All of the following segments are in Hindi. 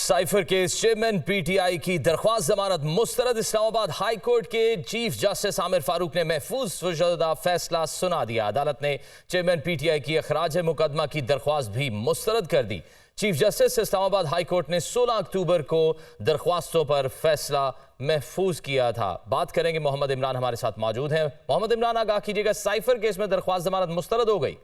साइफर केस चेयरमैन पीटीआई की दरख्वास्त जमानत मुस्तरद। इस्लामाबाद हाई कोर्ट के चीफ जस्टिस आमिर फारूक ने महफूज शुदा फैसला सुना दिया। अदालत ने चेयरमैन पीटीआई की अखराज मुकदमा की दरख्वास्त भी मुस्तरद कर दी। Chief justice Islamabad high court ने 16 अक्टूबर को दरख्वास्तों पर फैसला महफूज किया था। बात करेंगे, मोहम्मद इमरान हमारे साथ मौजूद हैं। मोहम्मद इमरान, आगाह कीजिएगा, साइफर केस में दरख्वास्त जमानत मुस्तरद हो गई?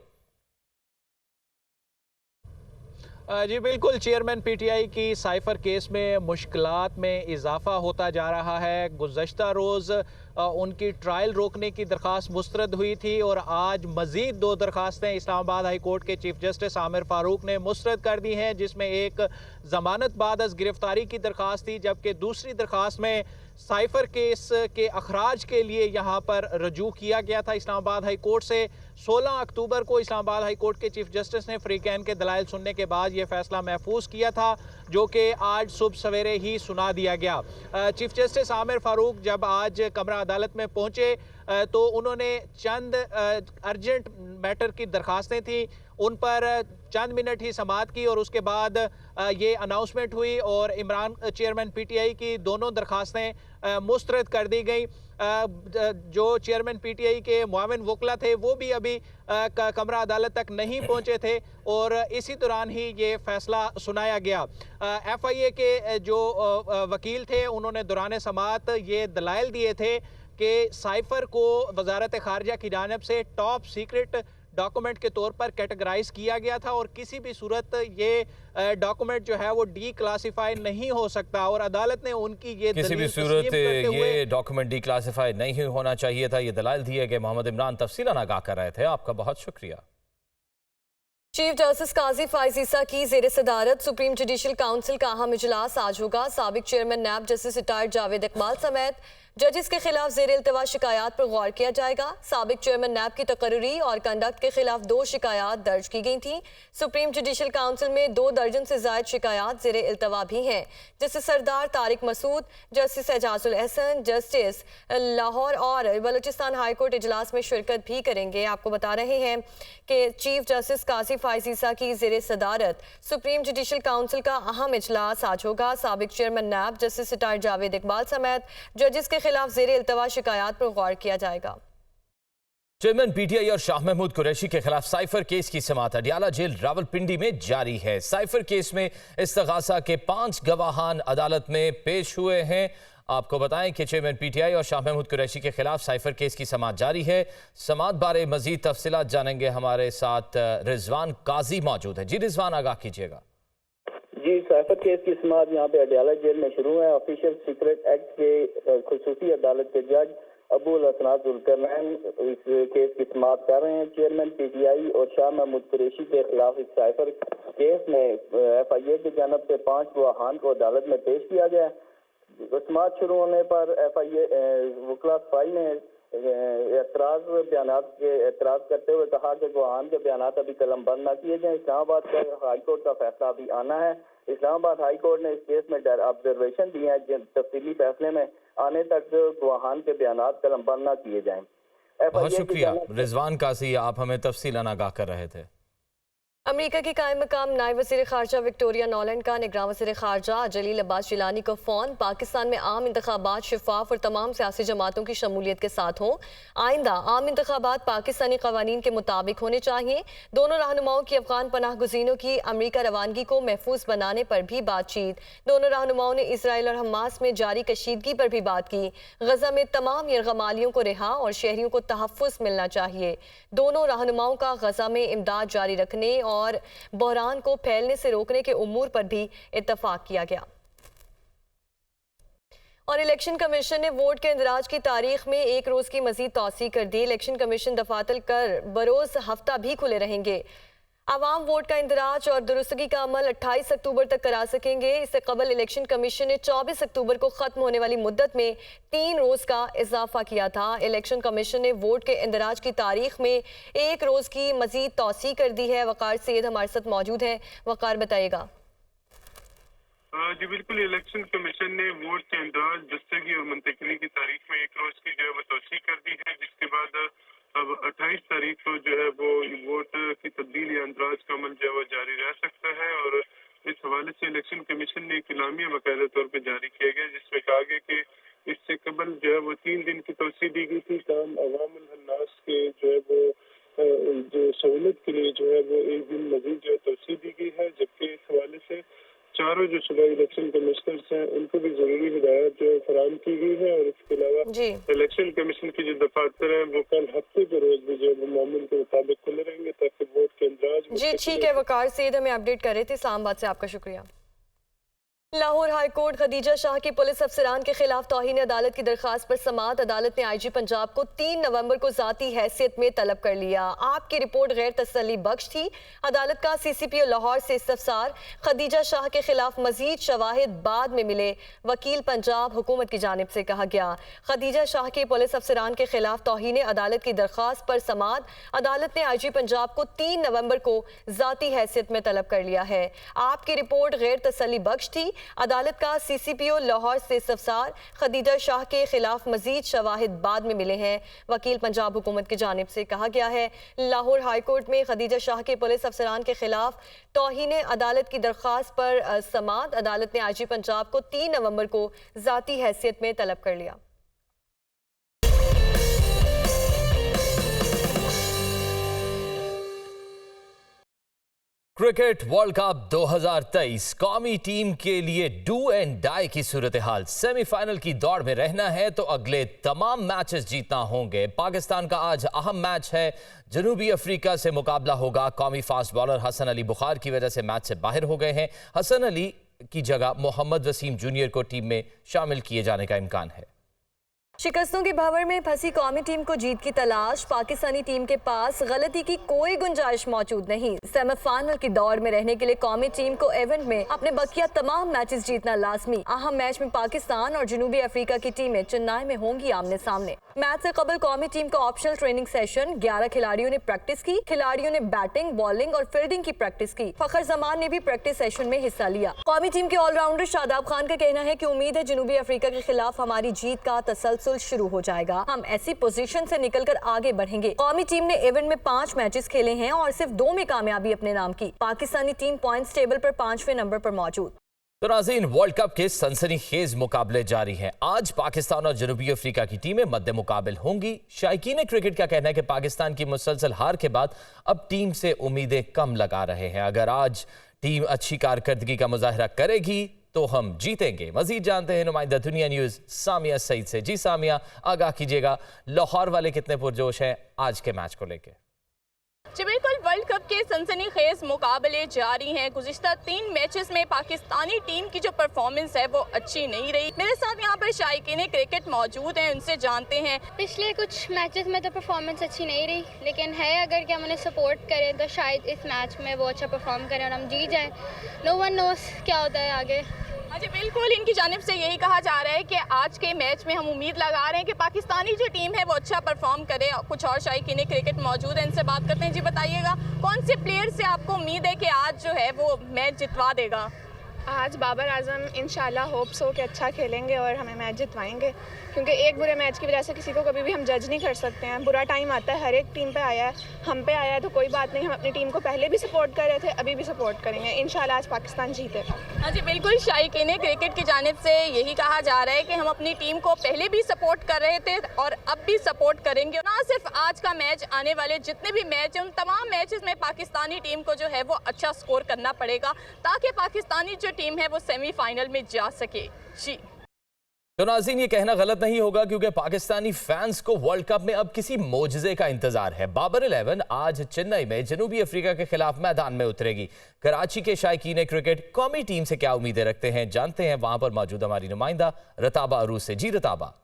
जी बिल्कुल, चेयरमैन पीटीआई की साइफर केस में मुश्किलात में इजाफा होता जा रहा है। गुज़श्ता रोज़ उनकी ट्रायल रोकने की दरख्वास्त मुस्तरद हुई थी और आज मज़ीद 2 दरख्वास्तें इस्लामाबाद हाई कोर्ट के चीफ जस्टिस आमिर फारूक ने मुस्तरद कर दी हैं, जिसमें एक ज़मानत बाद अज़ गिरफ्तारी की दरख्वास्त थी, जबकि दूसरी दरख्वास्त में साइफर केस के अखराज के लिए यहाँ पर रजू किया गया था इस्लामाबाद हाई कोर्ट से। 16 अक्टूबर को इस्लामाबाद हाई कोर्ट के चीफ जस्टिस ने फ्रीकैन के दलाइल सुनने के बाद ये फैसला महफूज किया था, जो कि आज सुबह सवेरे ही सुना दिया गया। चीफ जस्टिस आमिर फारूक जब आज कमरा अदालत में पहुंचे तो उन्होंने चंद अर्जेंट मैटर की दरखास्तें थी, उन पर चंद मिनट ही समाअत की और उसके बाद ये अनाउंसमेंट हुई और चेयरमैन पीटीआई की दोनों दरखास्तें मुस्तरद कर दी गई। जो चेयरमैन पीटीआई के मुआविन वकला थे वो भी अभी कमरा अदालत तक नहीं पहुंचे थे और इसी दौरान ही ये फैसला सुनाया गया। एफआईए के जो वकील थे उन्होंने दौरान समाअत ये दलाइल दिए थे कि साइफर को वजारत खारजा की जानिब से टॉप सीक्रेट डॉक्यूमेंट के तौर पर कैटेगराइज किया गया था और किसी भी सूरत ये डॉक्यूमेंट जो है वो डी क्लासिफाई नहीं हो सकता और अदालत ने उनकी ये किसी भी सूरत ये डॉक्यूमेंट डी क्लासिफाई नहीं होना चाहिए था, ये दलाइल दिए गए। मोहम्मद इमरान तफसीलन आगाह कर रहे थे, आपका बहुत शुक्रिया। चीफ जस्टिस काजी फाइज ईसा की जेर सदारत सुप्रीम जुडिशल काउंसिल का अहम इजलास आज होगा। साबिक chairman NAB justice retired Javed Iqbal समेत जजेस के खिलाफ जेर इल्तवा शिकायत पर गौर किया जाएगा। साबिक चेयरमैन नैब की तकर्री और कंडक्ट के खिलाफ 2 शिकायत दर्ज की गई थी। सुप्रीम जुडिशल काउंसिल में 2 दर्जन से जायद शिकायत जेर इल्तवा भी हैं, जस्टिस सरदार तारिक मसूद, जस्टिस एजाजुल एहसन, जस्टिस लाहौर और बलूचिस्तान हाई कोर्ट इजलास में शिरकत भी करेंगे। आपको बता रहे हैं कि चीफ जस्टिस काजी फाइज ईसा की जेर सदारत सुप्रीम जुडिशल काउंसिल का अहम इजलास आज होगा। साबिक chairman NAB justice retired Javed Iqbal समेत जजेस के खिलाफ जेर इल्तवा शिकायत पर गौर किया जाएगा। चेयरमैन पीटीआई और शाह महमूद कुरैशी के खिलाफ साइफर केस की समाअत अडियाला जेल रावलपिंडी में जारी है। साइफर केस में इस्तगासा के 5 गवाहान अदालत में पेश हुए हैं। आपको बताएं कि चेयरमैन पीटीआई और शाह महमूद कुरैशी के खिलाफ साइफर केस की समाअत जारी है। समाअत बारे मजीद तफसीलात जानेंगे, हमारे साथ रिजवान काजी मौजूद है। जी रिजवान, आगाह कीजिएगा। जी, साइफर केस की समाअत यहाँ पे अडियाला जेल में शुरू है। ऑफिशियल सीक्रेट एक्ट के खुसूसी अदालत के जज अबुल हसनात जुल्करनैन इस केस की समाअत कर रहे हैं। चेयरमैन पीटीआई और शाह महमूद कुरैशी के खिलाफ इस साइफर केस में एफआईए की जानब से 5 गवाहान को अदालत में पेश किया गया। समाअत शुरू होने पर एफआईए वकला सफाई ने एतराज करते हुए कहा कि गवाहान के बयान अभी कलम बंद न किए जाएं। इस्लामाबाद का हाई कोर्ट का फैसला अभी आना है। इस्लामाबाद हाई कोर्ट ने इस केस में ऑब्जर्वेशन दिए हैं, तफसीली फैसले में आने तक गवाहान के बयान कलम बंद न किए जाएं। बहुत शुक्रिया रिजवान काजी, आप हमें तफसीलन आगाह कर रहे थे। अमेरिका की कायम मकाम नायब वज़ीर ख़ारजा विक्टोरिया नॉलैंड का निगरान वज़ीर ख़ारजा जलील अब्बास जिलानी को फ़ोन पाकिस्तान में आम इंतखाबात शफाफ और तमाम सियासी जमातों की शमूलियत के साथ हों। आइंदा आम इंतखाबात पाकिस्तानी क़वानीन के मुताबिक होने चाहिए। दोनों रहनुमाओं की अफ़गान पनाह गुज़ीनों की अमरीका रवानगी को महफूज बनाने पर भी बातचीत। दोनों रहनुमाओं ने इसराइल और हमास में जारी कशीदगी पर भी बात की। गजा में तमाम यरगमालियों को रिहा और शहरियों को तहफ़्फ़ुज़ मिलना चाहिए। दोनों रहनुमाओं का गजा में इमदाद जारी रखने और बहरान को फैलने से रोकने के उमूर पर भी इत्तफाक किया गया। और इलेक्शन कमीशन ने वोट के इंदराज की तारीख में 1 रोज की मजीद तौसी कर दी। इलेक्शन कमीशन दफातर कर बरोज हफ्ता भी खुले रहेंगे। आवाम वोट का इंदराज और दुरुस्तगी का अमल 28 अक्टूबर तक करा सकेंगे। इससे कबल इलेक्शन कमीशन ने 24 अक्टूबर को खत्म होने वाली मुद्दत में 3 रोज का इजाफा किया था। इलेक्शन कमीशन ने वोट के इंदराज की तारीख में 1 रोज की मजीद तौसी कर दी है। वकार सैयद हमारे साथ मौजूद है। वकार, बताइएगा। जी बिल्कुल, इलेक्शन कमीशन ने वोट के इंदराज, दस्तगी और मुंतकिली की तारीख में 1 रोज की जो है वो तौसी कर दी है, जिसके बाद अब 28 तारीख को जो है वो वोट की तब्दीली या अंदराज का अमल जो है वो जारी रह सकता है और इस हवाले से इलेक्शन कमीशन ने एक इलामिया बाकायदा तौर पर जारी किया गया, जिसमें कहा गया कि इससे कबल जो है वो 3 दिन की तोसी दी गई थी, तमाम अवामुल हन्नास के जो है वो जो सहूलत के लिए जो है वो 1 दिन मजीद जो है तोसी दी गई है। जबकि इस हवाले से चारों जो सूबाई इलेक्शन कमिश्नर्स हैं उनको भी जरूरी हिदायत जो है फराहम की गई है। और इसके अलावा इलेक्शन कमीशन की जो दफातर हैं वो कल हफ्ते के रोज भी जो है वो मामूल के मुताबिक खुले रहेंगे, ताकि वोट के इंदराज। जी ठीक है, वकार सईद हमें अपडेट कर रहे थे इस्लामाबाद से, आपका शुक्रिया। लाहौर हाई कोर्ट खदीजा शाह की पुलिस अफसरान के खिलाफ तौहीन अदालत की दरखास्त पर समाअत अदालत ने IG पंजाब को 3 नवंबर को जाती हैसियत में तलब कर लिया। आपकी रिपोर्ट गैर तसल्ली बख्श थी। अदालत का CCPO लाहौर से इस्तफसार, खदीजा शाह के खिलाफ मजीद शवाहिद बाद में मिले, वकील पंजाब हुकूमत की जानिब से कहा गया। खदीजा शाह के पुलिस अफसरान के खिलाफ तौहीन अदालत की दरखास्त पर समाअत अदालत ने IG पंजाब को 3 नवंबर को जाती हैसियत में तलब कर लिया है। आपकी रिपोर्ट गैर तसल्ली बख्श थी। अदालत का CCPO लाहौर से इस्तफसार, खदीजा शाह के खिलाफ मजीद शवाहिद बाद में मिले हैं, वकील पंजाब हुकूमत की जानिब से कहा गया है। लाहौर हाई कोर्ट में खदीजा शाह के पुलिस अफसरान के खिलाफ तौहीन अदालत की दरखास्त पर समाअत अदालत ने IG पंजाब को 3 नवंबर को जाती हैसियत में तलब कर लिया। क्रिकेट वर्ल्ड कप 2023 कौमी टीम के लिए डू एंड डाई की सूरत हाल। सेमीफाइनल की दौड़ में रहना है तो अगले तमाम मैचेस जीतना होंगे। पाकिस्तान का आज अहम मैच है, जनूबी अफ्रीका से मुकाबला होगा। कौमी फास्ट बॉलर हसन अली बुखार की वजह से मैच से बाहर हो गए हैं। हसन अली की जगह मोहम्मद वसीम जूनियर को टीम में शामिल किए जाने का इम्कान है। शिकस्तों के भंवर में फंसी कौमी टीम को जीत की तलाश। पाकिस्तानी टीम के पास गलती की कोई गुंजाइश मौजूद नहीं। सेमीफाइनल की दौड़ में रहने के लिए कौमी टीम को इवेंट में अपने बकिया तमाम मैचेस जीतना लाजमी। अहम मैच में पाकिस्तान और जनूबी अफ्रीका की टीमें चेन्नई में होंगी आमने सामने। मैच से कबल कौमी टीम का ऑप्शनल ट्रेनिंग सेशन 11 खिलाड़ियों ने प्रैक्टिस की। खिलाड़ियों ने बैटिंग, बॉलिंग और फील्डिंग की प्रैक्टिस की। फखर जमान ने भी प्रैक्टिस सेशन में हिस्सा लिया। कौमी टीम के ऑलराउंडर शादाब खान का कहना है कि उम्मीद है जनूबी अफ्रीका के खिलाफ हमारी जीत का तसलसल शुरू हो जाएगा। हम ऐसी पोजीशन से निकलकर आगे बढ़ेंगे। कौमी टीम ने इवेंट में 5 मैचेस खेले हैं और सिर्फ 2 में कामयाबी अपने नाम की। पाकिस्तानी टीम पॉइंट्स टेबल पर 5वें नंबर पर मौजूद। तो नाज़रीन, वर्ल्ड कप के सनसनीखेज मुकाबले जारी हैं। आज पाकिस्तान और जनूबी अफ्रीका की टीमें मद्दे मुकाबिल होंगी। शायकीन क्रिकेट का कहना है कि पाकिस्तान की मुसलसल हार के बाद अब टीम से उम्मीदें कम लगा रहे हैं। अगर आज टीम अच्छी कारकर्दगी का मुजाहरा करेगी तो हम जीतेंगे। मजीद जानते हैं नुमाइंदा दुनिया न्यूज़ सामिया सईद से। जी सामिया, आगाह कीजिएगा, लाहौर वाले कितने पुरजोश हैं आज के मैच को लेकर? जी बिल्कुल, वर्ल्ड कप के सनसनीखेज मुकाबले जारी हैं। गुज़िश्ता 3 मैचेस में पाकिस्तानी टीम की जो परफॉर्मेंस है वो अच्छी नहीं रही। मेरे साथ यहाँ पर शायकीन क्रिकेट मौजूद हैं, उनसे जानते हैं। पिछले कुछ मैचेस में तो परफॉर्मेंस अच्छी नहीं रही, लेकिन है अगर कि हम उन्हें सपोर्ट करें तो शायद इस मैच में वो अच्छा परफॉर्म करें और हम जीत जाएं। नो वन नोस क्या होता है आगे। हाँ जी बिल्कुल, इनकी जानिब से यही कहा जा रहा है कि आज के मैच में हम उम्मीद लगा रहे हैं कि पाकिस्तानी जो टीम है वो अच्छा परफॉर्म करे। कुछ और शायकीन क्रिकेट मौजूद है, इनसे बात करते हैं। जी बताइएगा, कौन से प्लेयर से आपको उम्मीद है कि आज जो है वो मैच जितवा देगा? आज बाबर आजम इंशाल्लाह होप्स हो कि अच्छा खेलेंगे और हमें मैच जितवाएंगे, क्योंकि एक बुरे मैच की वजह से किसी को कभी भी हम जज नहीं कर सकते हैं। बुरा टाइम आता है, हर एक टीम पे आया है, हम पे आया है, तो कोई बात नहीं। हम अपनी टीम को पहले भी सपोर्ट कर रहे थे, अभी भी सपोर्ट करेंगे। इंशाल्लाह आज पाकिस्तान जीतेगा। हाँ जी बिल्कुल, शायकीन क्रिकेट की जानिब से यही कहा जा रहा है कि हम अपनी टीम को पहले भी सपोर्ट कर रहे थे और अब भी सपोर्ट करेंगे। ना सिर्फ आज का मैच, आने वाले जितने भी मैच हैं उन तमाम मैचेस में पाकिस्तानी टीम को जो है वो अच्छा स्कोर करना पड़ेगा, ताकि पाकिस्तानी जो टीम है वो सेमीफाइनल में जा सके। जी तो नाज़रीन, ये कहना गलत नहीं होगा क्योंकि पाकिस्तानी फैंस को वर्ल्ड कप में अब किसी मोजज़े का इंतजार है। बाबर 11 आज चेन्नई में जनूबी अफ्रीका के खिलाफ मैदान में उतरेगी। कराची के शायकीन क्रिकेट कौमी टीम से क्या उम्मीदें रखते हैं, जानते हैं वहां पर मौजूद हमारी नुमाइंदा रताबा अरूज से। जी रताबा,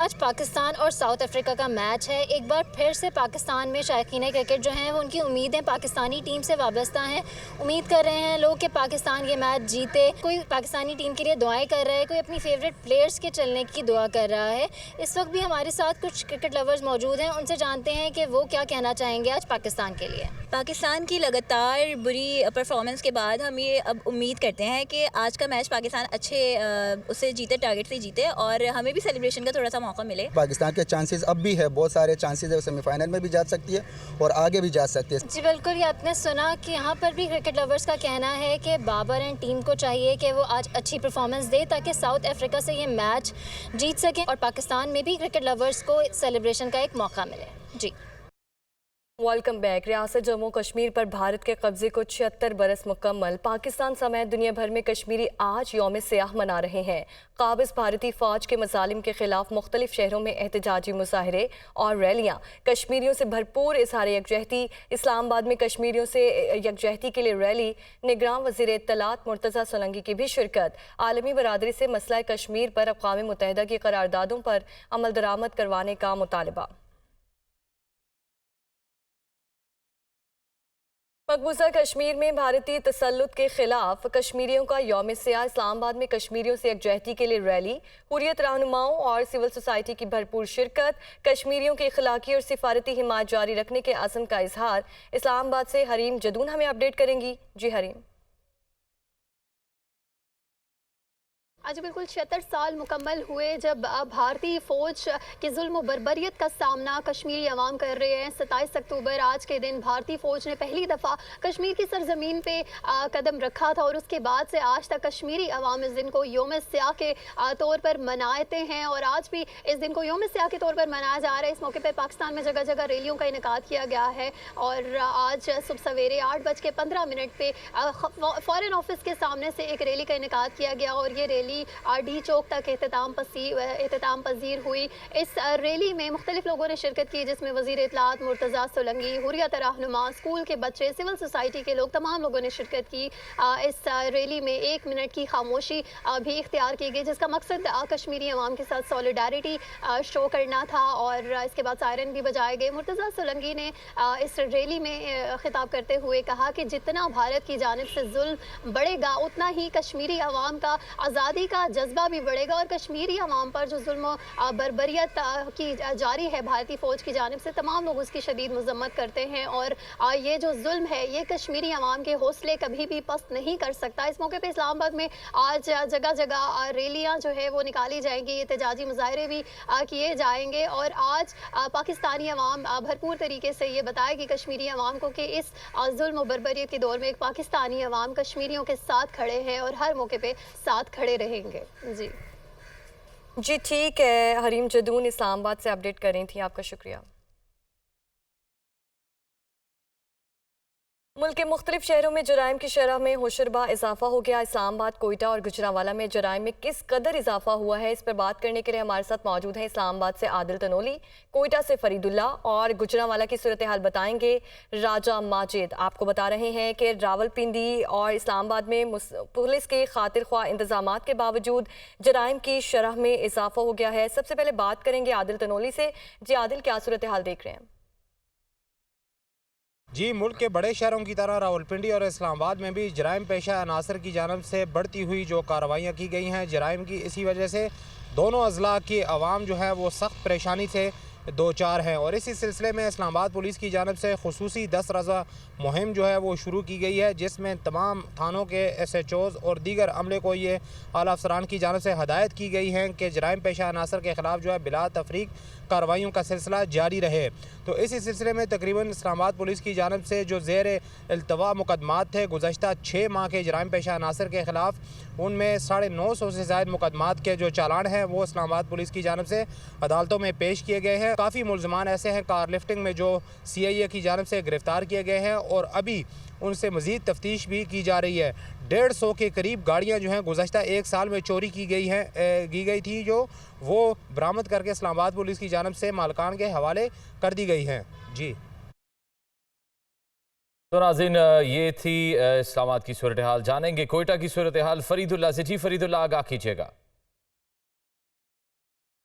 आज पाकिस्तान और साउथ अफ्रीका का मैच है। एक बार फिर से पाकिस्तान में शायकीन क्रिकेट जो हैं वो उनकी उम्मीदें पाकिस्तानी टीम से वाबस्ता हैं। उम्मीद कर रहे हैं लोग कि पाकिस्तान ये मैच जीते। कोई पाकिस्तानी टीम के लिए दुआएं कर रहा है, कोई अपनी फेवरेट प्लेयर्स के चलने की दुआ कर रहा है। इस वक्त भी हमारे साथ कुछ क्रिकेट लवर्स मौजूद हैं, उनसे जानते हैं कि वो क्या कहना चाहेंगे आज पाकिस्तान के लिए। पाकिस्तान की लगातार बुरी परफॉर्मेंस के बाद हम ये अब उम्मीद करते हैं कि आज का मैच पाकिस्तान अच्छे उससे जीते, टारगेट से जीते और हमें भी सेलिब्रेशन का थोड़ा सा मौका मिले। पाकिस्तान के चांसेस अब भी है, बहुत सारे चांसेस है, सेमीफाइनल में भी जा सकती है और आगे भी जा सकती है। जी बिल्कुल, ये आपने सुना कि यहाँ पर भी क्रिकेट लवर्स का कहना है कि बाबर एंड टीम को चाहिए कि वो आज अच्छी परफॉर्मेंस दे ताकि साउथ अफ्रीका से ये मैच जीत सकें और पाकिस्तान में भी क्रिकेट लवर्स को सेलिब्रेशन का एक मौका मिले। जी वेलकम बैक। रियासत जम्मू कश्मीर पर भारत के कब्जे को 76 बरस मुकम्मल। पाकिस्तान समेत दुनिया भर में कश्मीरी आज यौम सियाह मना रहे हैं। काबिज भारतीय फ़ौज के मजालिम के खिलाफ मुख्तलिफ शहरों में एहतजाजी मुजाहरे और रैलियाँ। कश्मीरियों से भरपूर इज़हार यकजहती। इस्लामाबाद में कश्मीरियों से यकजहती के लिए रैली। निगरान वज़ीर इत्तलात मुर्तज़ा सोलंकी की भी शिरकत। आलमी बरादरी से मसला कश्मीर पर अक़वाम मुत्तहिदा की करारदादों पर अमल दरामद करवाने का मुतालबा। मकबूजा कश्मीर में भारतीय तसल्लुत के खिलाफ कश्मीरियों का यौम सियाह। इस्लामाबाद में कश्मीरियों से यकजहती के लिए रैली। हुर्रियत रहनुमाओं और सिविल सोसाइटी की भरपूर शिरकत। कश्मीरियों की इखलाकी और सिफारती हिमायत जारी रखने के अज़्म का इजहार। इस्लामाबाद से हरीम जदून हमें अपडेट करेंगी। जी हरीम। आज बिल्कुल 76 साल मुकम्मल हुए जब भारतीय फ़ौज के जुल्म और बर्बरियत का सामना कश्मीरी अवाम कर रहे हैं। 27 अक्टूबर आज के दिन भारतीय फ़ौज ने पहली दफ़ा कश्मीर की सरजमीन पे कदम रखा था और उसके बाद से आज तक कश्मीरी अवाम इस दिन को यौम सियाह के तौर पर मनाते हैं और आज भी इस दिन को यौम सियाह के तौर पर मनाया जा रहा है। इस मौके पर पाकिस्तान में जगह जगह रैलियों का इनेकाद किया गया है और आज सुबह सवेरे 8:15 पे फ़ॉरेन ऑफिस के सामने से एक रैली का इनेकाद किया गया और ये रैली डी चौक तक एहतमाम पजीर हुई। इस रैली में मुख्तलिफ लोगों ने शिरकत की जिसमें वज़ीर इत्तलात मुर्तज़ा सोलंकी, हुर्रियत रहनुमा, स्कूल के बच्चे, सिविल सोसाइटी के लोग, तमाम लोगों ने शिरकत की। इस रैली में 1 मिनट की खामोशी भी इख्तियार की गई जिसका मकसद कश्मीरी अवाम के साथ सॉलिडारिटी शो करना था और इसके बाद सायरन भी बजाए गए। मुर्तज़ा सोलंकी ने इस रैली में खिताब करते हुए कहा कि जितना भारत की जानिब से जुल्म बढ़ेगा उतना ही कश्मीरी अवाम का आज़ादी का जज्बा भी बढ़ेगा और कश्मीरी अवाम पर जो जुल्म बर्बरियत की जारी है भारतीय फ़ौज की जानिब से, तमाम लोग उसकी शदीद मज़म्मत करते हैं और ये जो जुल्म है ये कश्मीरी अवाम के हौसले कभी भी पस्त नहीं कर सकता। इस मौके पे इस्लामाबाद में आज जगह जगह रैलियाँ जो है वो निकाली जाएंगी, एहतजाजी मुजाहरे भी किए जाएंगे और आज पाकिस्तानी अवाम भरपूर तरीके से ये बताया कि कश्मीरी अवाम को कि इस जुल्म बर्बरियत के दौर में एक पाकिस्तानी अवाम कश्मीरियों के साथ खड़े हैं और हर मौके पे साथ खड़े रहेंगे। जी ठीक है। हरीम जदून इस्लामाबाद से अपडेट कर रही थी, आपका शुक्रिया। मुल्क के मुख्तलिफ शहरों में जराइम की शरह में होशरबा इजाफा हो गया। इस्लामाबाद, कोयटा और गुजरांवाला में जराइम में किस कदर इजाफा हुआ है, इस पर बात करने के लिए हमारे साथ मौजूद हैं इस्लामाबाद से आदिल तनोली, कोयटा से फरीदुल्ला और गुजरांवाला की सूरत हाल बताएंगे राजा माजिद। आपको बता रहे हैं कि रावलपिंडी और इस्लामाबाद में पुलिस के खातिर ख्वाह इंतजामात के बावजूद जराइम की शरह में इजाफा हो गया है। सबसे पहले बात करेंगे आदिल तनोली से। जी आदिल, क्या सूरत हाल देख रहे हैं? जी, मुल्क के बड़े शहरों की तरह रावलपिंडी और इस्लामाबाद में भी जराइम पेशा अनासर की जानब से बढ़ती हुई जो कार्रवाइयाँ की गई हैं जराइम की, इसी वजह से दोनों अजला की आवाम जो है वो सख्त परेशानी से दो चार हैं और इसी सिलसिले में इस्लामाबाद पुलिस की जानब से खुसूसी 10 रोज़ा मुहिम जो है वो शुरू की गई है जिसमें तमाम थानों के SHOs और दीगर अमले को ये आला अफसरान की जानब से हदायत की गई हैं कि जराइम पेशा अनासर के ख़िलाफ़ जो है बिला तफरीक कार्रवाइयों का सिलसिला जारी रहे। तो इसी सिलसिले में तकरीबन इस्लामाबाद पुलिस की जानब से जो ज़ेर इल्तवा मुकदमात थे गुज़श्ता 6 माह के जराइम पेशा अनासर के ख़िलाफ़, उनमें 950 से ज़ायद मुकदमात के जो चालान हैं वो इस्लामाबाद पुलिस की जानब से अदालतों में पेश किए गए हैं। काफ़ी मुलजमान ऐसे हैं कार लिफ्टिंग में जो CIA की जानब से गिरफ़्तार किए गए हैं और अभी उनसे मज़ीद तफ्तीश भी की जा रही है। 150 के करीब गाड़ियाँ जो हैं गुज़श्ता 1 साल में चोरी की गई थी जो वो बरामद करके इस्लामाबाद पुलिस की जानब से मालकान के हवाले कर दी गई हैं। जी तो नाज़रीन, ये थी इस्लामाबाद की सूरत हाल। जानेंगे कोयटा की सूरत हाल फरीदुल्ला से। जी फरीदुल्ला, आगाह कीजिएगा।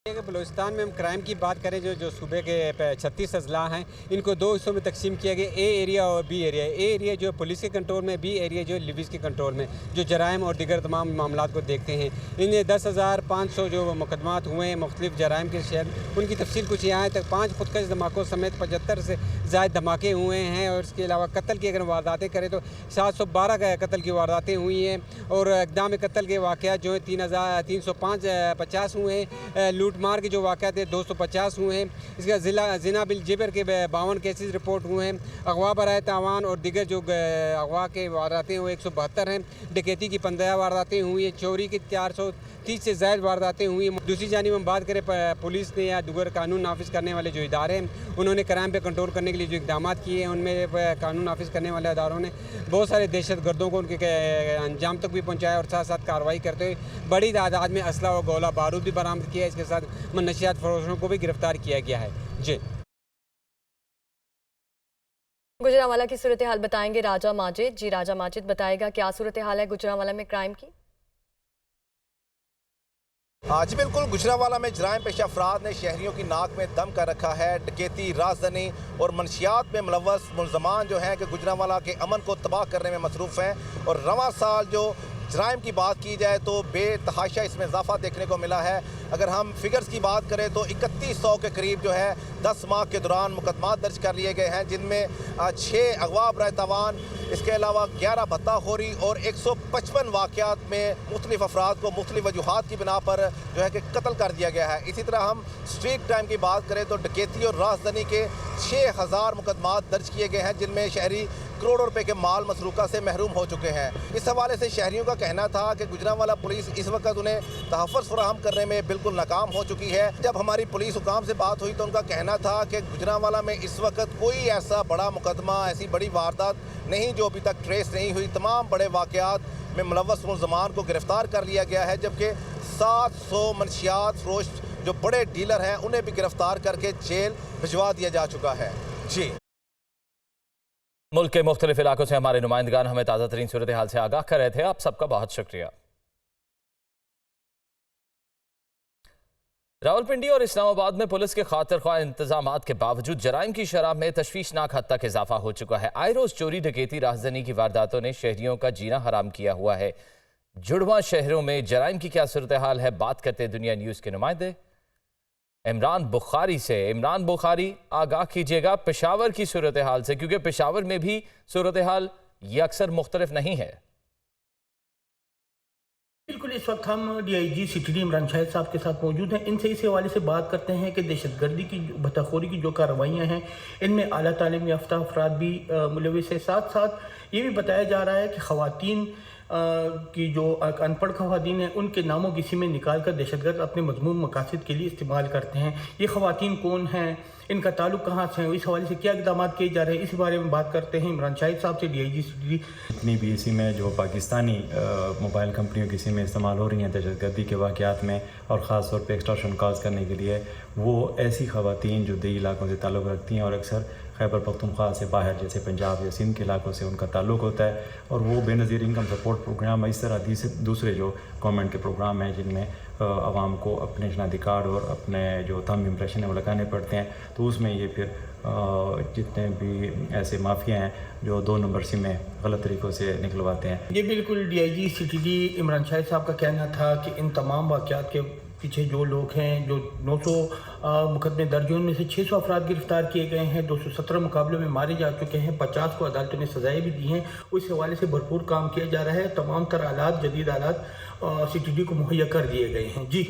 बलूचिस्तान में हम क्राइम की बात करें जो सूबे के 36 अजला हैं इनको 2 हिस्सों में तकसीम किया गया, A एरिया और B एरिया। A एरिया जो पुलिस के कंट्रोल में, B एरिया जो लिविस के कंट्रोल में, जो जराइम और दीगर तमाम मामलात को देखते हैं। इनमें 10,500 जो मुकदमात हुए हैं मुख्तलिफ जराइम के शहर, उनकी तफसील कुछ यहाँ है तक 5 खुदकश धमाकों समेत 75 से ज़ायद धमाके हुए हैं और इसके अलावा कत्ल की अगर वारदातें करें तो 712 कत्ल की वारदातें हुई हैं और इक़दाम कत्ल के वाक़यात जो है 3,350 हुए हैं। लूट मार के जो वाक़यात है 250 हुए हैं। इसका ज़िना बिल जिबर के 52 केसेस रिपोर्ट हुए हैं। अगवा बराए तावान और दिगर जो अगवा के वारदातें हैं वो 172 हैं। डकैती की 15 वारदातें हुई हैं। चोरी की 430 से ज़ायद वारदातें हुई हैं। दूसरी जानिब हम बात करें पुलिस ने या दूसरे कानून नाफिज करने वाले जो इदारे हैं उन्होंने क्राइम पे कंट्रोल करने के लिए जो इकदाम किए हैं उनमें कानून नाफिज करने वाले इदारों ने बहुत सारे दहशत गर्दों को उनके अंजाम तक भी पहुँचाया और साथ साथ कार्रवाई करते हुए बड़ी तादाद में असला और गोला बारूद भी बरामद किया। इसके साथ मनशियात फरोशों को भी गिरफ्तार किया गया है। जी, गुजरांवाला की सूरत हाल बताएंगे राजा माजिद। जी राजा माजिद, बताएगा क्या सूरत हाल है गुजरांवाला में क्राइम की? जी बिल्कुल, गुजरांवाला में जराइम पेशा अफराद ने शहरियों की नाक में दम कर रखा है। डकैती, राजधानी और मनशियात में मुलव्वस मुलजमान जो हैं कि गुजरांवाला के अमन को तबाह करने में मसरूफ़ हैं। और रवां साल जो जराइम की बात की जाए तो बेतहाशा इसमें इजाफा देखने को मिला है। अगर हम फिगर्स की बात करें तो 3100 के करीब जो है 10 माह के दौरान मुकदमा दर्ज कर लिए गए हैं, जिनमें 6 अगवा बराए तावान, इसके अलावा 11 भत्ताखोरी और 155 वाक़यात में मुख्तलिफ अफराद को मुख्तलिफ वजूहात की बिना पर जो है कि कत्ल कर दिया गया है। इसी तरह हम स्ट्रीट क्राइम की बात करें तो डकैती और राजधानी के 6000 मुकदमा दर्ज किए गए हैं, जिनमें शहरी करोड़ों रुपए के माल मसरूका से महरूम हो चुके हैं। इस हवाले से शहरियों का कहना था कि गुजरांवाला पुलिस इस वक्त उन्हें तहफ़्फ़ुज़ फराहम करने में बिल्कुल नाकाम हो चुकी है। जब हमारी पुलिस हुकाम से बात हुई तो उनका कहना था कि गुजरांवाला में इस वक्त कोई ऐसा बड़ा मुकदमा, ऐसी बड़ी वारदात नहीं जो अभी तक ट्रेस नहीं हुई। तमाम बड़े वाक़यात में मुलव्वस मुलज़मान को गिरफ्तार कर लिया गया है, जबकि 700 मनशियात फरोश जो बड़े डीलर हैं उन्हें भी गिरफ्तार करके जेल भिजवा दिया जा चुका है। जी, मुल्क के मुख्तलिफ इलाकों से हमारे नुमाइंदगान हमें ताज़ा तरीन सूरत हाल से आगाह कर रहे थे। आप सबका बहुत शुक्रिया। रावलपिंडी और इस्लामाबाद में पुलिस के खातिर ख्वाह इंतजामात के बावजूद जराइम की शरह में तशवीशनाक हद तक इजाफा हो चुका है। आए रोज चोरी, डकैती, राजधानी की वारदातों ने शहरियों का जीना हराम किया हुआ है। जुड़वा शहरों में जराइम की क्या सूरत हाल है, बात करते दुनिया न्यूज़ के नुमाइंदे इमरान बुखारी से। इमरान बुखारी, आगाह कीजिएगा पेशावर की सूरत हाल से, क्योंकि पेशावर में भी सूरत हाल ये अक्सर मुख्तलिफ नहीं है। बिल्कुल, इस वक्त हम DIG CTD इमरान शाहिद साहब के साथ मौजूद हैं। इनसे इस हवाले से बात करते हैं कि दहशतगर्दी की, भत्ताखोरी की जो कार्रवाइयाँ हैं इनमें आला तालीम याफ्ता अफराद भी मुलविस है। साथ साथ ये भी बताया जा रहा है कि ख़वातीन की जो अनपढ़ ख़वातीन हैं उनके नामों किसी में निकाल कर दहशतगर्द अपने मज़मूम मकासद के लिए इस्तेमाल करते हैं। ये ख़वातीन कौन हैं, इनका ताल्लुक कहाँ से है, इस हवाले से क्या इक़दाम किए जा रहे हैं, इस बारे में बात करते हैं इमरान शाहिद साहब से, DIG CTD। जितनी भी इसी में जो पाकिस्तानी मोबाइल कंपनियों किसी में इस्तेमाल हो रही हैं दहशतगर्दी के वाक़यात में और ख़ास तौर पे एक्सटॉर्शन कॉल्स करने के लिए, वो ऐसी ख़वातीन जो देही इलाकों से ताल्लुक़ रखती हैं और अक्सर खैबर पख्तूनख्वा से बाहर जैसे पंजाब या सिंध के इलाकों से उनका ताल्लुक़ होता है, और वो बेनज़ीर इनकम सपोर्ट प्रोग्राम, इस तरह दूसरे जो गवर्नमेंट के प्रोग्राम हैं जिनमें आवाम को अपने शनाख्ती कार्ड और अपने जो थंब इम्प्रेशन है वो लगाने पड़ते हैं, तो उसमें ये फिर जितने भी ऐसे माफिया हैं जो 2 नंबर सिम में गलत तरीक़ों से निकलवाते हैं। ये बिल्कुल DIG CTD इमरान शाहिद साहब का कहना था कि इन तमाम वाक़यात के पीछे जो लोग हैं, जो 900 मुकदमे दर्ज, उनमें से 600 अफराद गिरफ्तार किए गए हैं, 217 मुकाबलों में मारे जा चुके हैं, 50 को अदालतों ने सजाएँ भी दी हैं। उस हवाले से भरपूर काम किया जा रहा है। तमाम तरह आलात, जदीद आलात CTD को मुहैया कर दिए गए हैं। जी,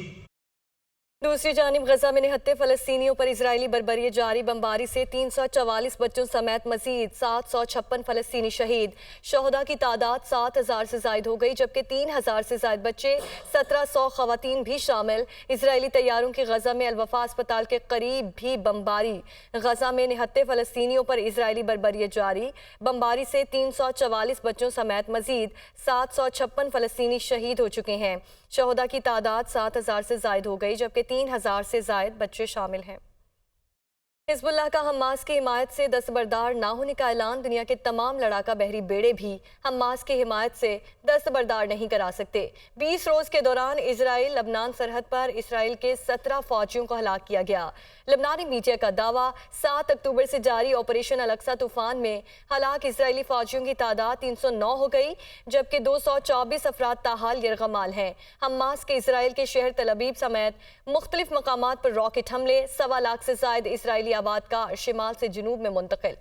दूसरी जानिब गजा में निहत्ते फ़लस्तीनियों पर इजरायली बर्बरियत जारी। बमबारी से 344 बच्चों समेत मजीद 756 फ़लस्तीनी शहीद। शहदा की तादाद 7000 से ज़ायद हो गई, जबकि 3000 से ज़ायद बच्चे, 1700 ख़वातीन भी शामिल। इजरायली तैयारों की गजा में अलवफा अस्पताल के करीब भी बमबारी। गजा में निहत्ते फ़लस्तीनियों पर इजरायली बर्बरियत जारी। बमबारी से 344 बच्चों समेत मजीद 756 फ़लस्तीनी शहीद हो चुके हैं। शहदा की तादाद 7000 से ज़ायद हो गई, जबकि 3000 से ज़ायद बच्चे शामिल हैं। हिज़्बुल्लाह का हमास की हिमायत से दस्तबरदार ना होने का ऐलान। दुनिया के तमाम लड़ाका बहरी बेड़े भी हमास की हिमायत से दस्तबरदार नहीं करा सकते। 20 रोज़ के दौरान इजराइल लबनान सरहद पर इसराइल के 17 फौजियों को हलाक किया गया। लबनानी मीडिया का दावा, 7 अक्टूबर से जारी ऑपरेशन अलक्सा तूफान में हलाक इसराइली फौजियों की तादाद 309 हो गई, जबकि 224 अफराद ताहाल यरगमाल हैं। हमास के इसराइल के शहर तल अबीब समेत मुख्तलिफ मकामात पर रॉकेट हमले, 1.25 लाख से ज़ायद इसराइली आबादगार शिमाल से जनूब में मुंतकिल।